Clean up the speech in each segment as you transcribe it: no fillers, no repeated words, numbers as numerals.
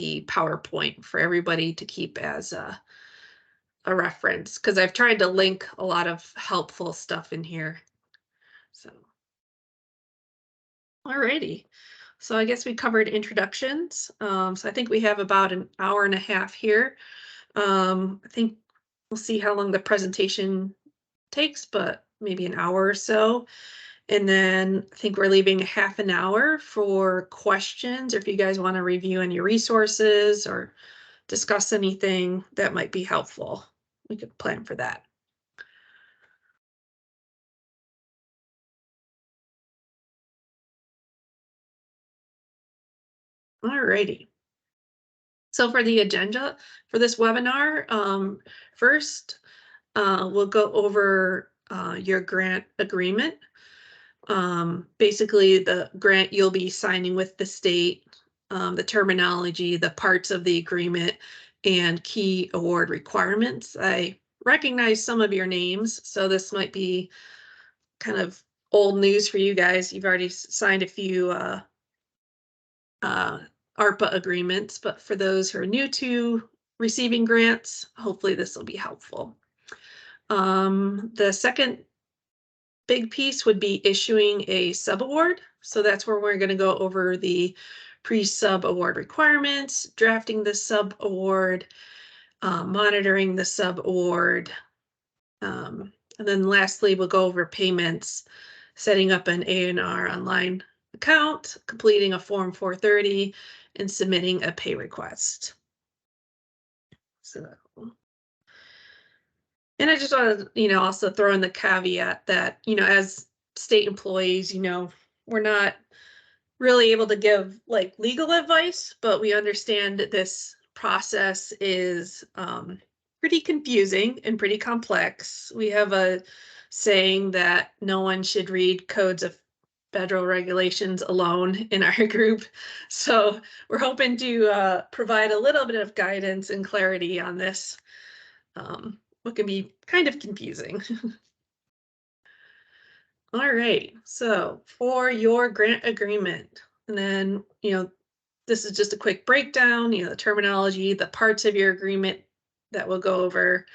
the PowerPoint for everybody to keep as a reference, because I've tried to link a lot of helpful stuff in here. So, alrighty. So I guess we covered introductions. So I think we have about an hour and a half here. I think we'll see how long the presentation takes, but maybe an hour or so. And then I think we're leaving half an hour for questions, or if you guys want to review any resources or discuss anything that might be helpful, we could plan for that. All righty. So for the agenda for this webinar, first, we'll go over your grant agreement. Basically, the grant you'll be signing with the state, the terminology, the parts of the agreement, and key award requirements. I recognize some of your names, so this might be kind of old news for you guys. You've already signed a few ARPA agreements, but for those who are new to receiving grants, hopefully this will be helpful. The second big piece would be issuing a subaward. So that's where we're going to go over the pre-sub award requirements, drafting the sub award, monitoring the sub award. And then lastly, we'll go over payments, setting up an A&R online account, completing a Form 430, and submitting a pay request. So, and I just want to, also throw in the caveat that, as state employees, we're not really able to give like legal advice, but we understand that this process is pretty confusing and pretty complex. We have a saying that no one should read codes of federal regulations alone in our group. So we're hoping to provide a little bit of guidance and clarity on this, what can be kind of confusing. All right, so for your grant agreement, and then, this is just a quick breakdown, the terminology, the parts of your agreement that we'll go over,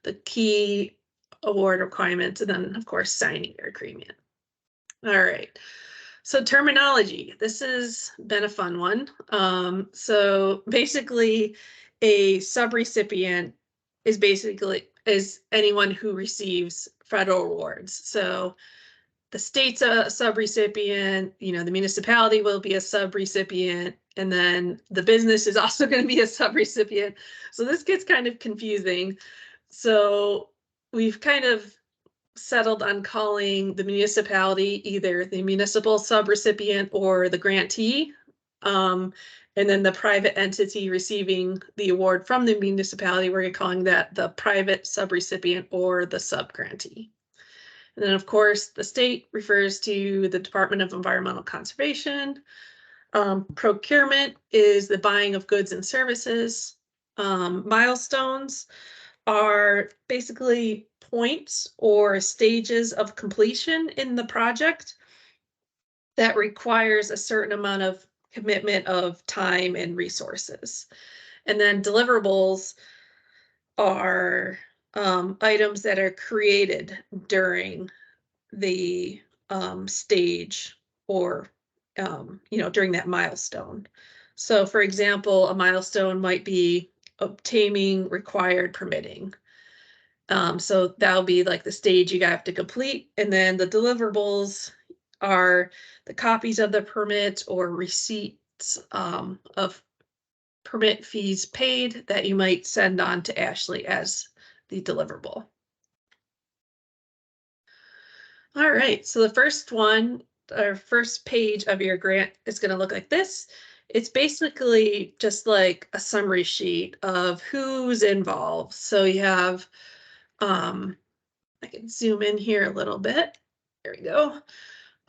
the key award requirements, and then, of course, signing your agreement. All right, so terminology. This has been a fun one. So basically, a subrecipient is anyone who receives federal awards. So the state's a subrecipient, the municipality will be a subrecipient, and then the business is also going to be a subrecipient. So this gets kind of confusing. So we've kind of settled on calling the municipality either the municipal subrecipient or the grantee. And then the private entity receiving the award from the municipality, we're calling that the private subrecipient or the subgrantee. And then, of course, the state refers to the Department of Environmental Conservation. Procurement is the buying of goods and services. Milestones are basically points or stages of completion in the project that requires a certain amount of commitment of time and resources. And then deliverables are items that are created during the stage or during that milestone. So for example, a milestone might be obtaining required permitting. So that'll be like the stage you have to complete, and then the deliverables are the copies of the permit or receipts of permit fees paid that you might send on to Ashley as the deliverable. All right, so the first one, our first page of your grant is going to look like this. It's basically just like a summary sheet of who's involved. So you have, I can zoom in here a little bit. There we go.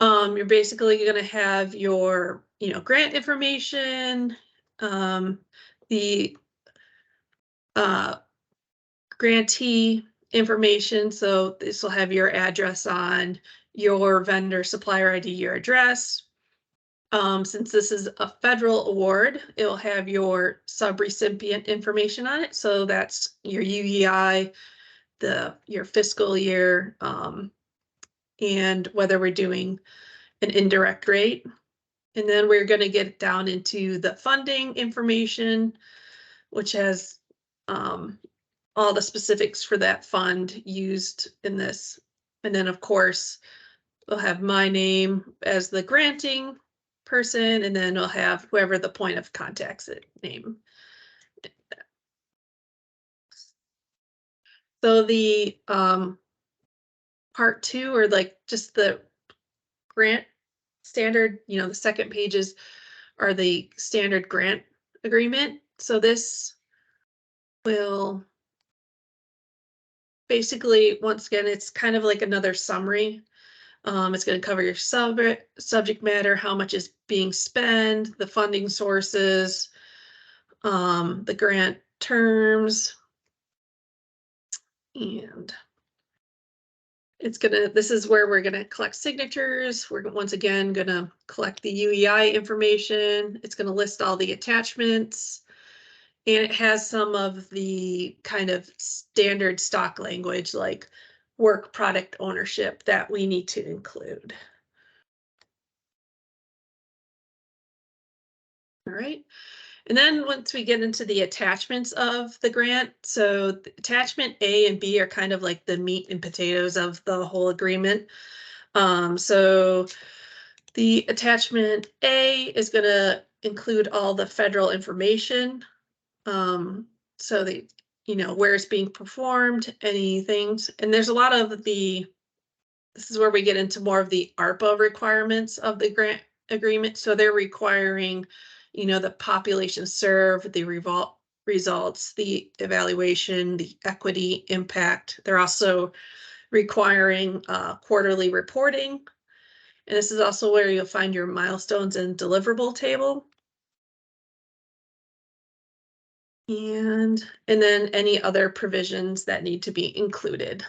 You're basically going to have your, grant information, the grantee information. So this will have your address on, your vendor supplier ID, your address, Since this is a federal award, it'll have your subrecipient information on it. So that's your UEI, your fiscal year, and whether we're doing an indirect rate. And then we're going to get down into the funding information, which has all the specifics for that fund used in this. And then, of course, we'll have my name as the granting person, and then we'll have whoever the point of contact's name. So the part two, or like just the grant standard, the second pages are the standard grant agreement. So this will basically, once again, it's kind of like another summary. It's going to cover your subject matter, how much is being spent, the funding sources, the grant terms, and this is where we're gonna collect signatures. We're once again gonna collect the UEI information. It's gonna list all the attachments, and it has some of the kind of standard stock language like work product ownership that we need to include. All right. And then once we get into the attachments of the grant, so the attachment A and B are kind of like the meat and potatoes of the whole agreement. So the attachment A is going to include all the federal information. So where it's being performed, any things. And there's a lot of this is where we get into more of the ARPA requirements of the grant agreement. So they're requiring, the population served, the results, the evaluation, the equity impact. They're also requiring quarterly reporting. And this is also where you'll find your milestones and deliverable table. And then any other provisions that need to be included.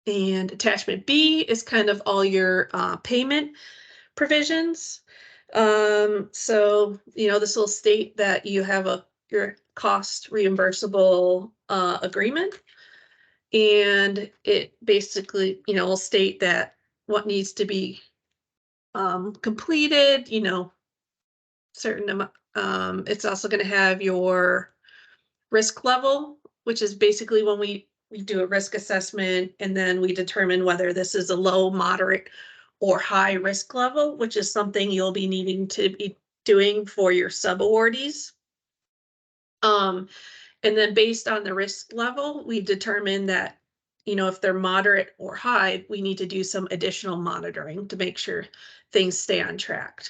And attachment B is kind of all your payment provisions. So, this will state that you have your cost reimbursable agreement. And it basically, will state that what needs to be completed, certain amount. It's also going to have your risk level, which is basically when we do a risk assessment, and then we determine whether this is a low, moderate, or high risk level, which is something you'll be needing to be doing for your sub-awardees. And then based on the risk level, we determine that, if they're moderate or high, we need to do some additional monitoring to make sure things stay on track.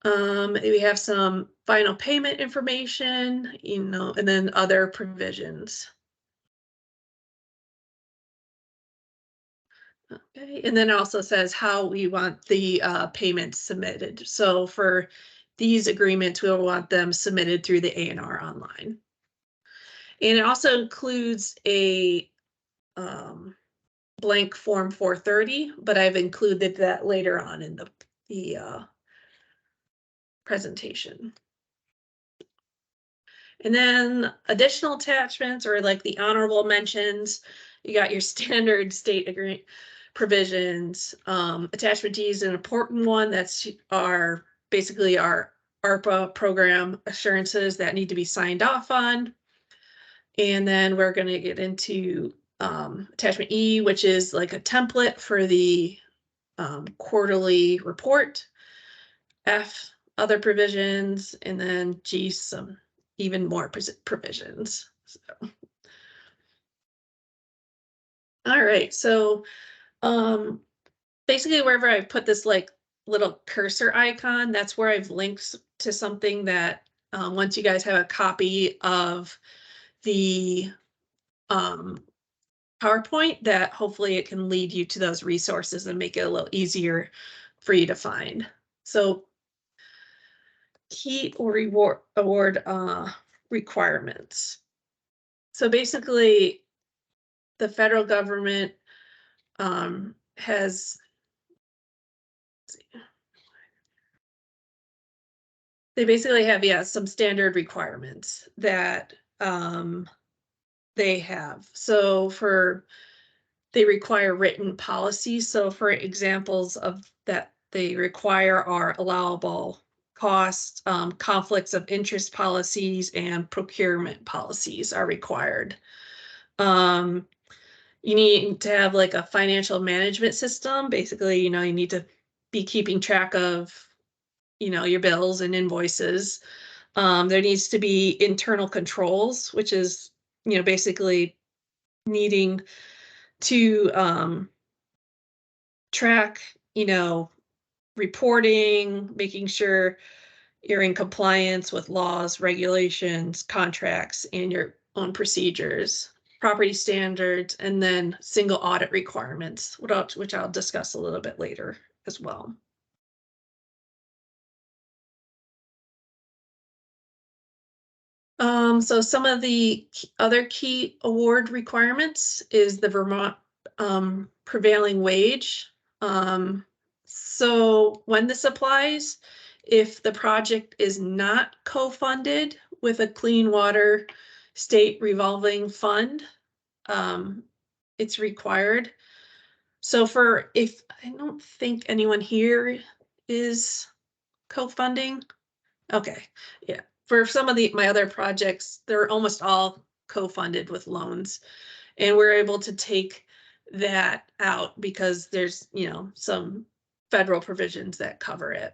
We have some final payment information, and then other provisions. Okay, and then it also says how we want the payments submitted. So for these agreements, we'll want them submitted through the A&R online. And it also includes a blank form 430, but I've included that later on in the presentation. And then additional attachments, or like the honorable mentions, you got your standard state agreement provisions. Attachment D is an important one. That's basically our ARPA program assurances that need to be signed off on. And then we're going to get into attachment E, which is like a template for the quarterly report. F, other provisions, and then G, some even more provisions. So. All right, so basically wherever I put this like little cursor icon, that's where I've linked to something that once you guys have a copy of the PowerPoint, that hopefully it can lead you to those resources and make it a little easier for you to find. So key or award requirements. So basically the federal government has, they basically have, yeah, some standard requirements that they have. So they require written policies. So for examples of that they require are allowable costs, conflicts of interest policies, and procurement policies are required. Um, you need to have like a financial management system. Basically, you need to be keeping track of, your bills and invoices. There needs to be internal controls, which is, basically needing to track, reporting, making sure you're in compliance with laws, regulations, contracts, and your own procedures, property standards, and then single audit requirements, which I'll discuss a little bit later as well. So some of the other key award requirements is the Vermont prevailing wage. So when this applies, if the project is not co-funded with a clean water state revolving fund, um, it's required. So if I don't think anyone here is co-funding. Okay, yeah. For some of my other projects, they're almost all co-funded with loans, and we're able to take that out because there's, some federal provisions that cover it.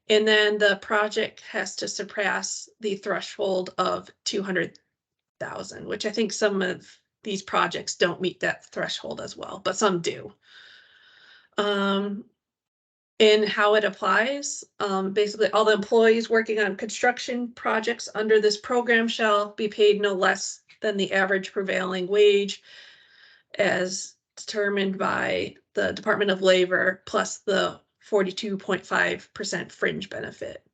And then the project has to surpass the threshold of 200,000, which I think some of these projects don't meet that threshold as well, but some do. In how it applies. Basically, all the employees working on construction projects under this program shall be paid no less than the average prevailing wage as determined by the Department of Labor plus the 42.5% fringe benefit.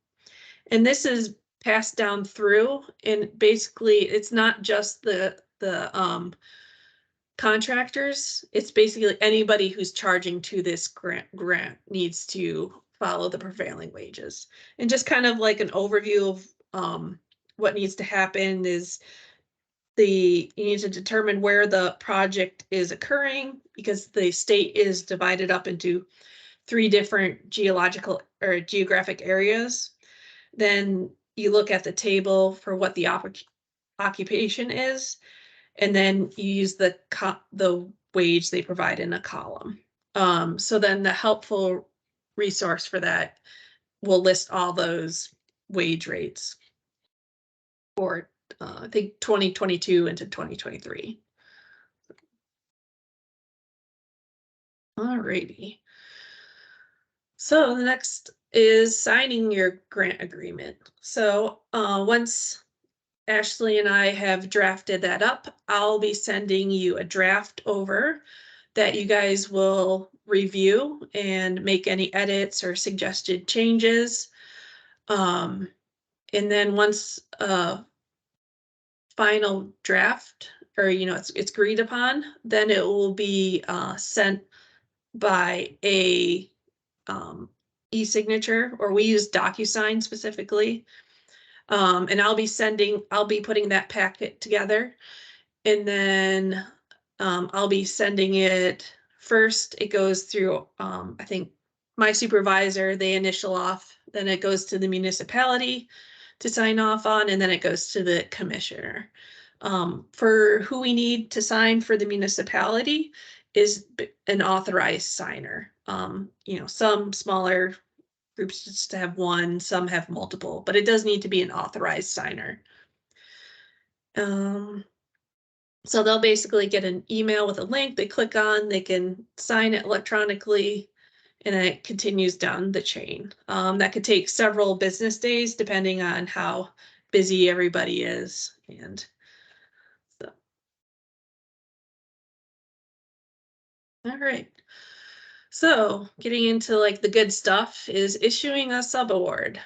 And this is passed down through, and basically it's not just the contractors, it's basically anybody who's charging to this grant needs to follow the prevailing wages. And just kind of like an overview of what needs to happen is you need to determine where the project is occurring, because the state is divided up into 3 different geological or geographic areas. Then you look at the table for what the occupation is, and then you use the wage they provide in a column. So then the helpful resource for that will list all those wage rates for I think 2022 into 2023. Alrighty. So the next is signing your grant agreement. So once Ashley and I have drafted that up, I'll be sending you a draft over that you guys will review and make any edits or suggested changes. And then once a final draft or it's agreed upon, then it will be sent by a e-signature, or we use DocuSign specifically. And I'll be putting that packet together, and then I'll be sending it first. It goes through, I think, my supervisor, they initial off, then it goes to the municipality to sign off on, and then it goes to the commissioner. For who we need to sign for the municipality is an authorized signer. Some smaller groups just have one, some have multiple, but it does need to be an authorized signer. So they'll basically get an email with a link they click on, they can sign it electronically, and then it continues down the chain. That could take several business days depending on how busy everybody is. And so, all right. So getting into like the good stuff is issuing a subaward.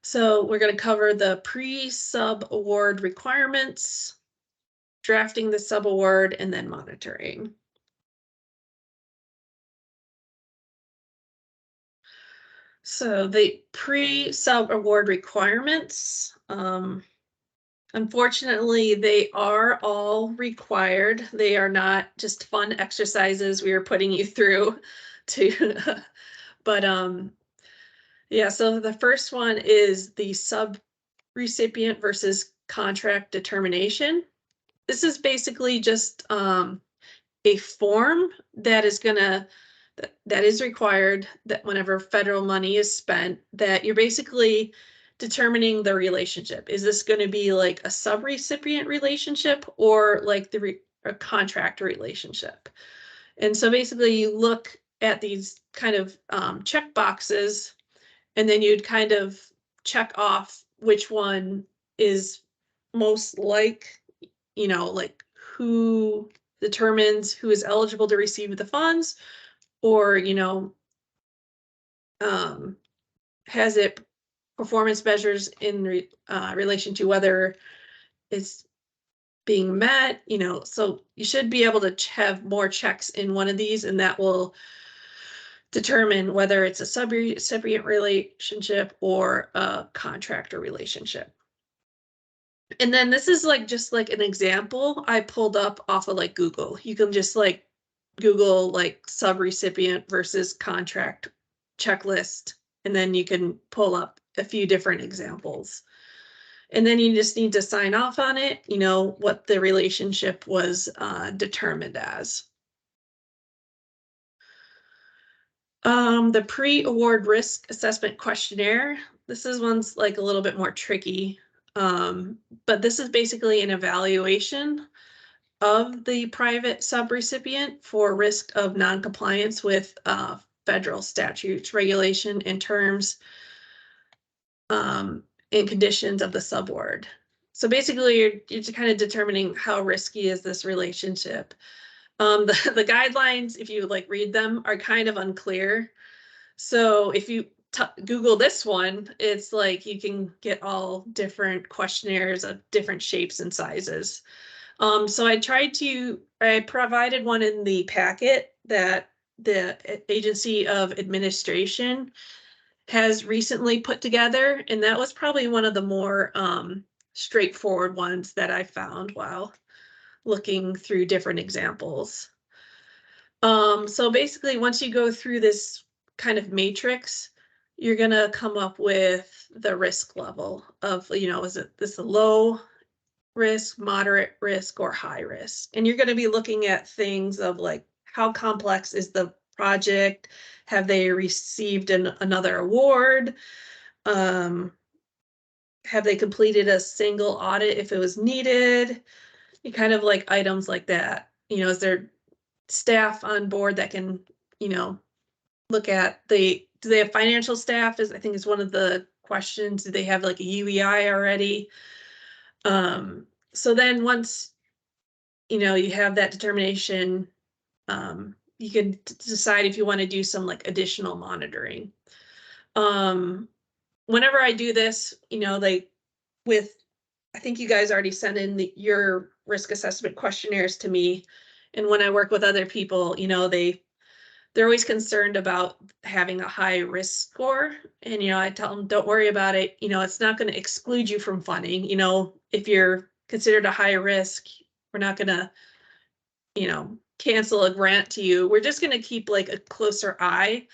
So we're going to cover the pre-sub award requirements, drafting the subaward, and then monitoring. So the pre-sub award requirements, unfortunately, they are all required. They are not just fun exercises we are putting you through to, but yeah, so the first one is the sub recipient versus contract determination. This is basically just a form that is gonna that is required that whenever federal money is spent, that you're basically determining the relationship. Is this going to be like a sub-recipient relationship or like a contract relationship? And so basically you look at these kind of check boxes, and then you'd kind of check off which one is most like, like who determines who is eligible to receive the funds, or um, has it performance measures in relation to whether it's being met, so you should be able to have more checks in one of these, and that will determine whether it's a sub-recipient relationship or a contractor relationship. And then this is like just like an example I pulled up off of like Google. You can just like Google like sub-recipient versus contract checklist, and then you can pull up a few different examples. And then you just need to sign off on it, what the relationship was determined as. The pre-award risk assessment questionnaire. This is one's like a little bit more tricky, but this is basically an evaluation of the private subrecipient for risk of noncompliance with federal statutes, regulation, and terms and conditions of the subaward. So basically, you're kind of determining how risky is this relationship. The guidelines, if you like read them, are kind of unclear. So if you Google this one, it's like you can get all different questionnaires of different shapes and sizes. So I provided one in the packet that the Agency of Administration has recently put together, and that was probably one of the more straightforward ones that I found while looking through different examples. So basically, once you go through this kind of matrix, you're gonna come up with the risk level of, is it this a low risk, moderate risk, or high risk? And you're gonna be looking at things of like, how complex is the project? Have they received another award? Have they completed a single audit if it was needed? You kind of like items like that. Is there staff on board that can, look at do they have financial staff? I think is one of the questions. Do they have like a UEI already? So then once, you have that determination, you can decide if you want to do some like additional monitoring. Whenever I do this, I think you guys already sent in your risk assessment questionnaires to me. And when I work with other people, they're always concerned about having a high risk score. And, I tell them, don't worry about it. It's not going to exclude you from funding. If you're considered a high risk, we're not going to, cancel a grant to you. We're just going to keep like a closer eye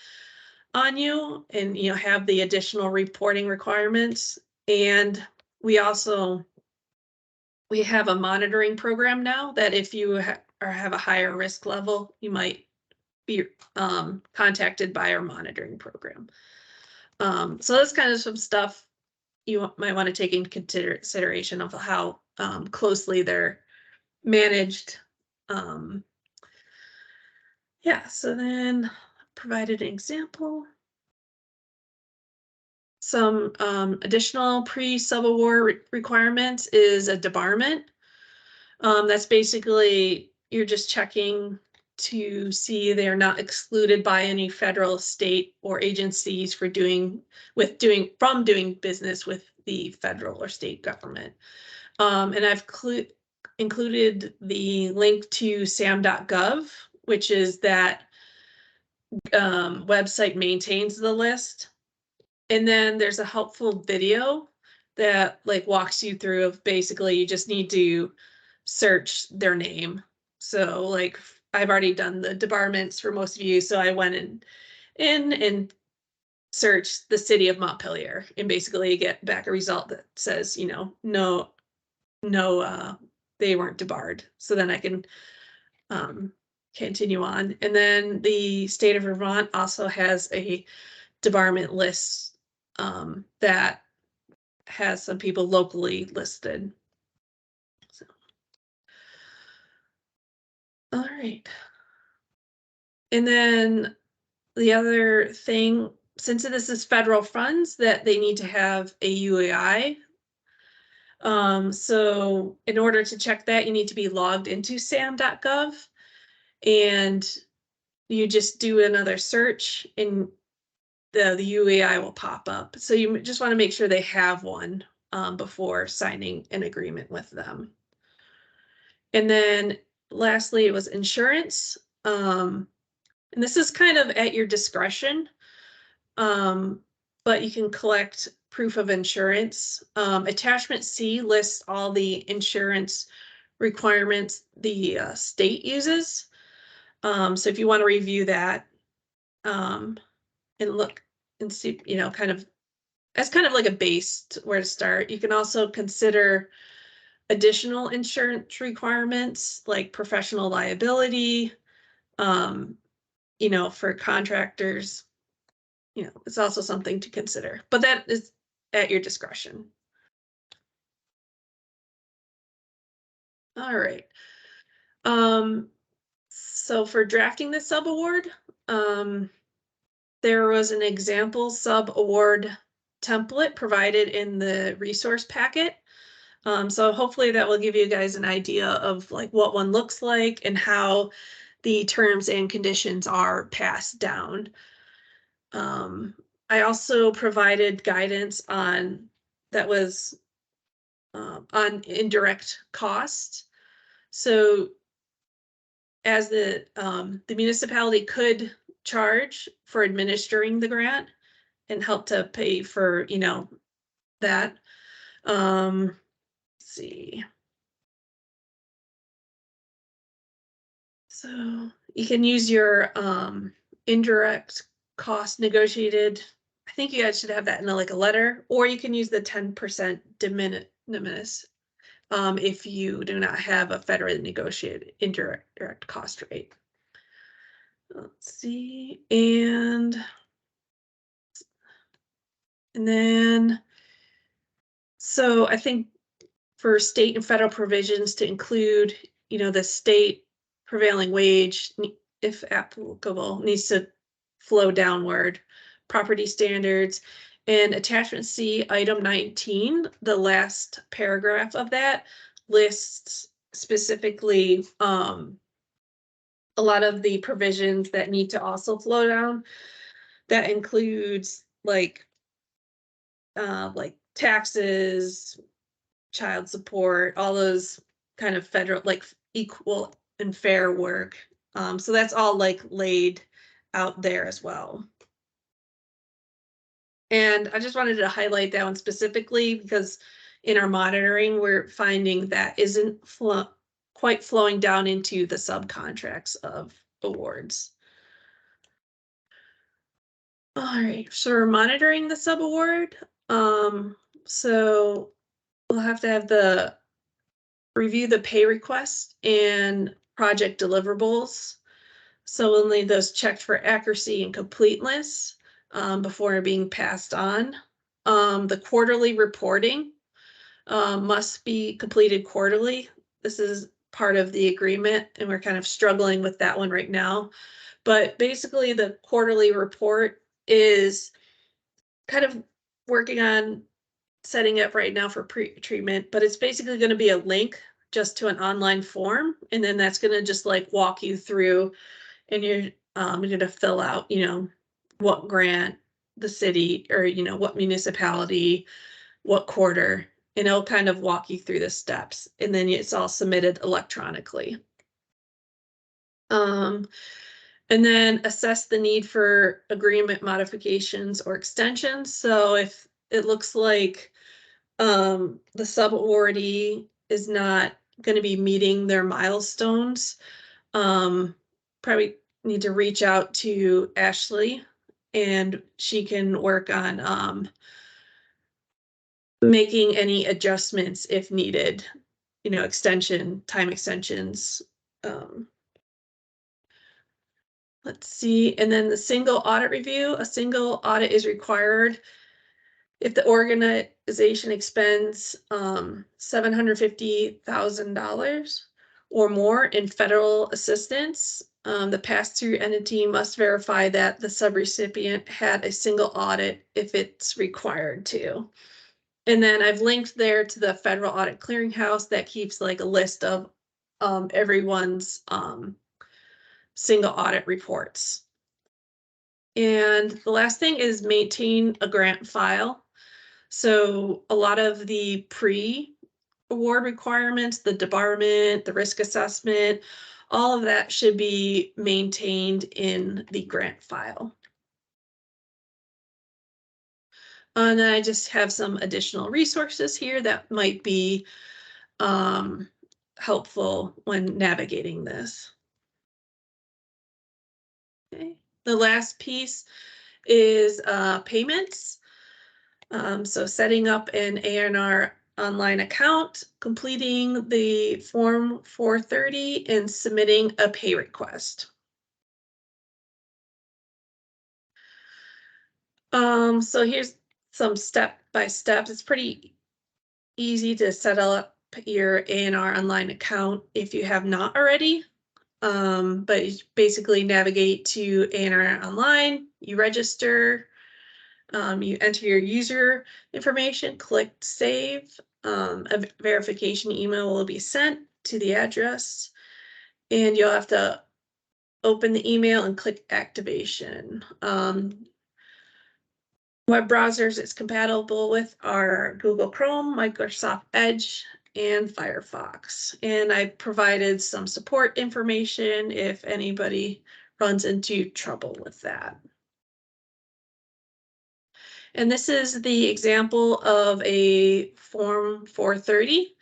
on you and, have the additional reporting requirements. And we have a monitoring program now that if you have a higher risk level, you might be contacted by our monitoring program. So that's kind of some stuff you might want to take into consideration of how closely they're managed. Yeah, so then provided an example. Some additional pre-subaward requirements is a debarment. That's basically you're just checking to see they're not excluded by any federal, state, or agencies for doing business with the federal or state government. And I've included the link to sam.gov, which is that website maintains the list. And then there's a helpful video that like walks you through of basically you just need to search their name. So like I've already done the debarments for most of you, so I went in and searched the city of Montpelier and basically get back a result that says, no, they weren't debarred. So then I can continue on. And then the state of Vermont also has a debarment list that has some people locally listed. So, all right. And then the other thing, since this is federal funds, that they need to have a UAI. So in order to check that, you need to be logged into sam.gov, and you just do another search and the UAI will pop up. So you just want to make sure they have one before signing an agreement with them. And then lastly, it was insurance. And this is kind of at your discretion, but you can collect proof of insurance. Attachment C lists all the insurance requirements the state uses. So if you want to review that and look and see, kind of as kind of like a base to where to start. You can also consider additional insurance requirements like professional liability, for contractors. It's also something to consider, but that is at your discretion. All right. So for drafting the subaward, there was an example subaward template provided in the resource packet. So hopefully that will give you guys an idea of like what one looks like and how the terms and conditions are passed down. I also provided guidance on on indirect cost. So as the municipality could charge for administering the grant and help to pay for, that. Let's see. So you can use your indirect cost negotiated. I think you guys should have that in like a letter, or you can use the 10% de minimis if you do not have a federally negotiated indirect cost rate. Let's see, and then, so I think for state and federal provisions to include, the state prevailing wage, if applicable, needs to flow downward. Property standards, and attachment C, item 19, the last paragraph of that lists specifically a lot of the provisions that need to also flow down. That includes like taxes, child support, all those kind of federal, like equal and fair work. So that's all like laid out there as well. And I just wanted to highlight that one specifically because in our monitoring, we're finding that isn't quite flowing down into the subcontracts of awards. All right, so we're monitoring the subaward. So we'll have to have the review the pay request and project deliverables. So we'll need those checked for accuracy and completeness before being passed on. The quarterly reporting must be completed quarterly. This is part of the agreement, and we're kind of struggling with that one right now. But basically, the quarterly report is kind of working on setting up right now for pre-treatment, but it's basically going to be a link just to an online form, and then that's going to just like walk you through, and you're going to fill out, what grant the city or what municipality, what quarter, and it'll kind of walk you through the steps, and then it's all submitted electronically. And then assess the need for agreement modifications or extensions. So if it looks like the sub-awardee is not going to be meeting their milestones, probably need to reach out to Ashley and she can work on making any adjustments if needed, time extensions. Um, let's see, and then the single audit review, a single audit is required if the organization expends $750,000 or more in federal assistance. The pass-through entity must verify that the subrecipient had a single audit if it's required to. And then I've linked there to the Federal Audit Clearinghouse that keeps like a list of everyone's single audit reports. And the last thing is maintain a grant file. So a lot of the pre-award requirements, the debarment, the risk assessment, all of that should be maintained in the grant file. And then I just have some additional resources here that might be helpful when navigating this. Okay. The last piece is payments. So setting up an A&R online account, completing the Form 430, and submitting a pay request. So here's some step-by-step. It's pretty easy to set up your A&R online account if you have not already. But you basically navigate to A&R online, you register, you enter your user information, click save. A verification email will be sent to the address, and you'll have to open the email and click activation. Web browsers it's compatible with are Google Chrome, Microsoft Edge, and Firefox. And I provided some support information if anybody runs into trouble with that. And this is the example of a Form 430.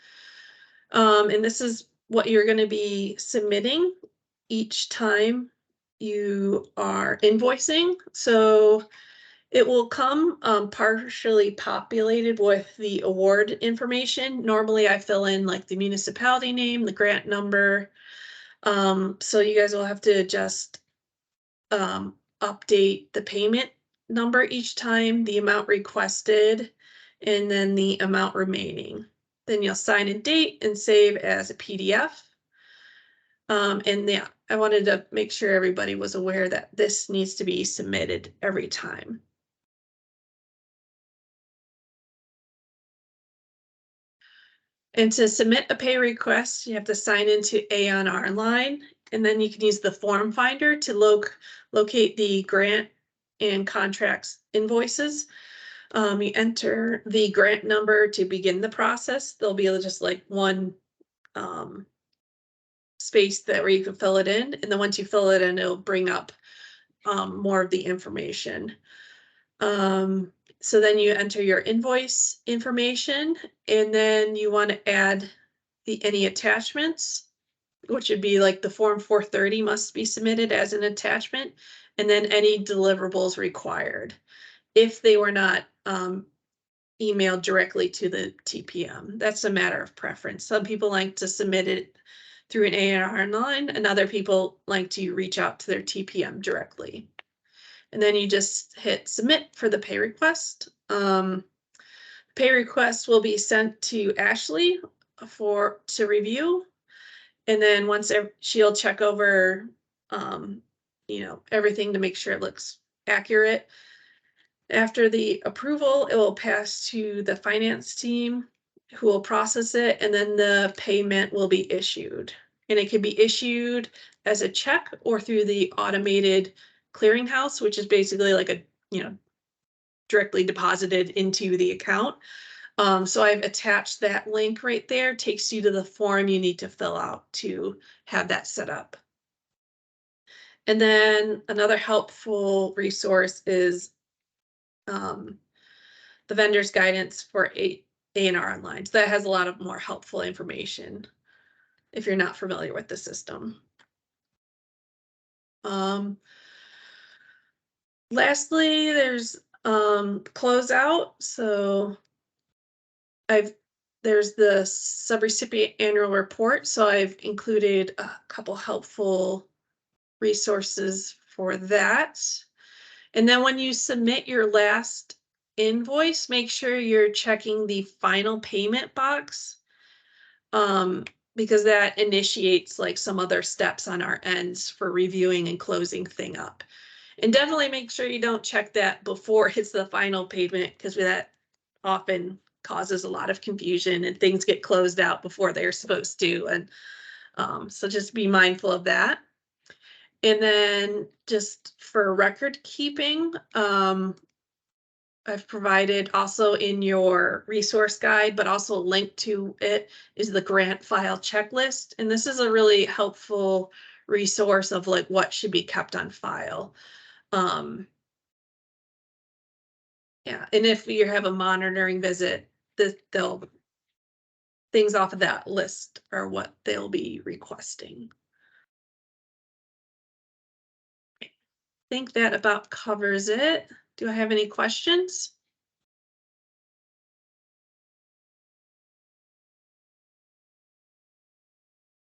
And this is what you're going to be submitting each time you are invoicing. So it will come partially populated with the award information. Normally I fill in like the municipality name, the grant number. So you guys will have to just update the payment number each time, the amount requested, and then the amount remaining. Then you'll sign and date and save as a PDF. And yeah, I wanted to make sure everybody was aware that this needs to be submitted every time. And to submit a pay request, you have to sign into A&R Online, and then you can use the form finder to locate the grant and contracts invoices. You enter the grant number to begin the process. There'll be just like one space where you can fill it in, and then once you fill it in, it'll bring up more of the information. So then you enter your invoice information, and then you want to add any attachments, which would be like the Form 430 must be submitted as an attachment, and then any deliverables required if they were not emailed directly to the TPM. That's a matter of preference. Some people like to submit it through an A&R online, and other people like to reach out to their TPM directly. And then you just hit submit for the pay request. Pay request will be sent to Ashley to review. And then once she'll check over, everything to make sure it looks accurate. After the approval, it will pass to the finance team who will process it, and then the payment will be issued. And it can be issued as a check or through the automated clearinghouse, which is basically like a, directly deposited into the account. So I've attached that link right there, takes you to the form you need to fill out to have that set up. And then another helpful resource is um, the vendor's guidance for A&R online. So that has a lot of more helpful information if you're not familiar with the system. Um, Lastly, there's closeout. So I've there's the subrecipient annual report. So I've included a couple helpful resources for that. And then when you submit your last invoice, make sure you're checking the final payment box, um, because that initiates like some other steps on our ends for reviewing and closing thing up. And definitely make sure you don't check that before it's the final payment, because that often causes a lot of confusion and things get closed out before they're supposed to. And so just be mindful of that. And then just for record keeping, I've provided also in your resource guide, but also linked to it is the grant file checklist. And this is a really helpful resource of like what should be kept on file. Um, yeah, and if you have a monitoring visit, they'll things off of that list are what they'll be requesting. I think that about covers it. Do I have any questions?